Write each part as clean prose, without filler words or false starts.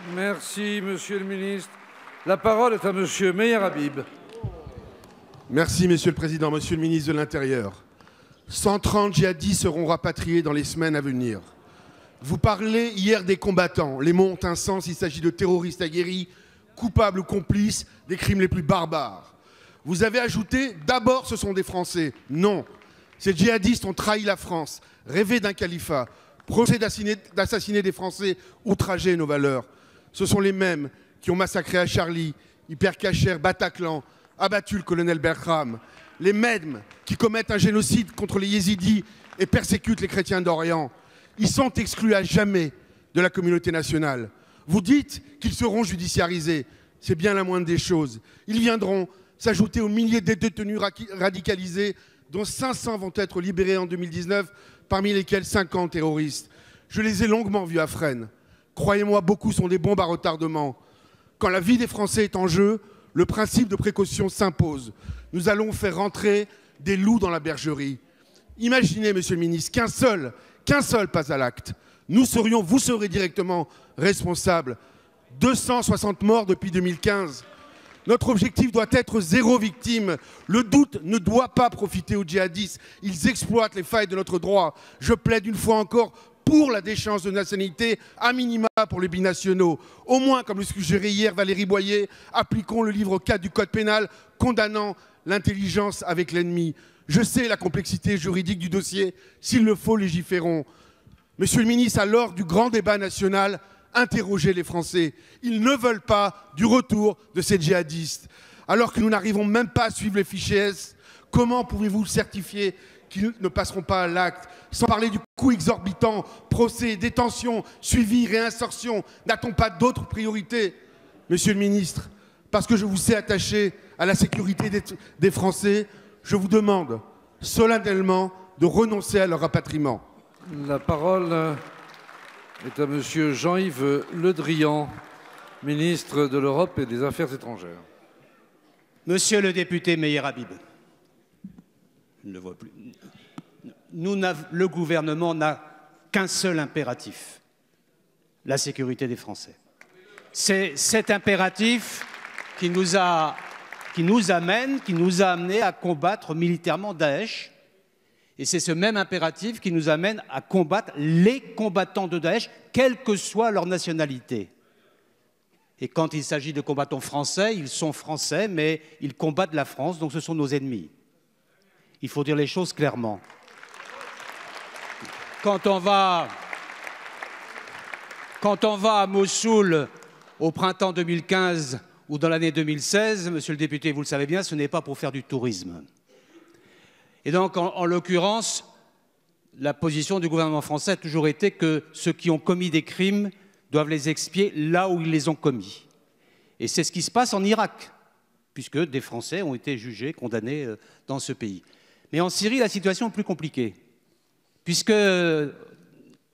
Merci, Monsieur le ministre. La parole est à Monsieur Meyer Habib. Merci, Monsieur le Président. Monsieur le ministre de l'Intérieur, 130 djihadistes seront rapatriés dans les semaines à venir. Vous parlez hier des combattants. Les mots ont un sens. Il s'agit de terroristes aguerris, coupables ou complices des crimes les plus barbares. Vous avez ajouté « d'abord, ce sont des Français ». Non. Ces djihadistes ont trahi la France, rêvé d'un califat, projet d'assassiner des Français, outrager nos valeurs. Ce sont les mêmes qui ont massacré à Charlie, Hypercacher, Bataclan, abattu le colonel Bertram. Les mêmes qui commettent un génocide contre les yézidis et persécutent les chrétiens d'Orient. Ils sont exclus à jamais de la communauté nationale. Vous dites qu'ils seront judiciarisés. C'est bien la moindre des choses. Ils viendront s'ajouter aux milliers de détenus radicalisés, dont 500 vont être libérés en 2019, parmi lesquels 50 terroristes. Je les ai longuement vus à Fresnes. Croyez-moi, beaucoup sont des bombes à retardement. Quand la vie des Français est en jeu, le principe de précaution s'impose. Nous allons faire rentrer des loups dans la bergerie. Imaginez, Monsieur le ministre, qu'un seul passe à l'acte. Vous serez directement responsable. 260 morts depuis 2015. Notre objectif doit être 0 victime. Le doute ne doit pas profiter aux djihadistes. Ils exploitent les failles de notre droit. Je plaide une fois encore pour la déchéance de nationalité, à minima pour les binationaux. Au moins, comme le suggérait hier Valérie Boyer, appliquons le livre 4 du Code pénal, condamnant l'intelligence avec l'ennemi. Je sais la complexité juridique du dossier. S'il le faut, légiférons. Monsieur le ministre, à l'heure du grand débat national, interrogez les Français. Ils ne veulent pas du retour de ces djihadistes. Alors que nous n'arrivons même pas à suivre les fichiers S, comment pouvez-vous certifier qu'ils ne passeront pas à l'acte? Sans parler du coût exorbitant, procès, détention, suivi, réinsertion. N'a-t-on pas d'autres priorités? Monsieur le ministre, parce que je vous sais attaché à la sécurité des Français, je vous demande solennellement de renoncer à leur rapatriement. La parole est à Monsieur Jean-Yves Le Drian, ministre de l'Europe et des Affaires étrangères. Monsieur le député Meyer Habib, je ne le vois plus. Le gouvernement n'a qu'un seul impératif, la sécurité des Français. C'est cet impératif qui nous a amené à combattre militairement Daesh. Et c'est ce même impératif qui nous amène à combattre les combattants de Daesh, quelle que soit leur nationalité. Et quand il s'agit de combattants français, ils sont français, mais ils combattent la France, donc ce sont nos ennemis. Il faut dire les choses clairement. Quand on va à Mossoul au printemps 2015 ou dans l'année 2016, monsieur le député, vous le savez bien, ce n'est pas pour faire du tourisme. Et donc, en l'occurrence, la position du gouvernement français a toujours été que ceux qui ont commis des crimes doivent les expier là où ils les ont commis. Et c'est ce qui se passe en Irak, puisque des Français ont été jugés, condamnés dans ce pays. Mais en Syrie, la situation est plus compliquée, puisque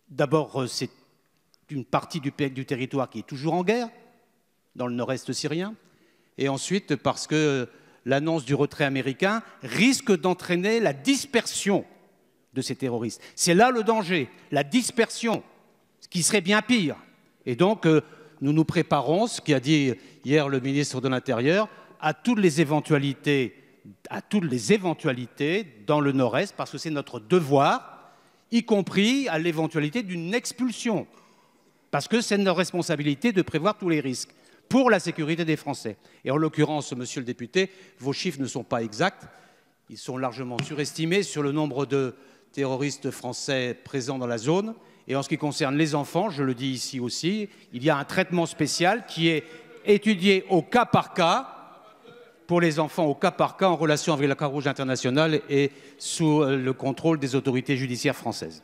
d'abord, c'est une partie du territoire qui est toujours en guerre, dans le nord-est syrien, et ensuite parce que l'annonce du retrait américain risque d'entraîner la dispersion de ces terroristes. C'est là le danger, la dispersion, ce qui serait bien pire. Et donc, nous nous préparons, ce qu'a dit hier le ministre de l'Intérieur, à toutes les éventualités dans le nord-est, parce que c'est notre devoir, y compris à l'éventualité d'une expulsion, parce que c'est notre responsabilité de prévoir tous les risques pour la sécurité des Français. Et en l'occurrence, monsieur le député, vos chiffres ne sont pas exacts. Ils sont largement surestimés sur le nombre de terroristes français présents dans la zone. Et en ce qui concerne les enfants, je le dis ici aussi, il y a un traitement spécial qui est étudié au cas par cas, pour les enfants au cas par cas, en relation avec la Croix-Rouge internationale et sous le contrôle des autorités judiciaires françaises.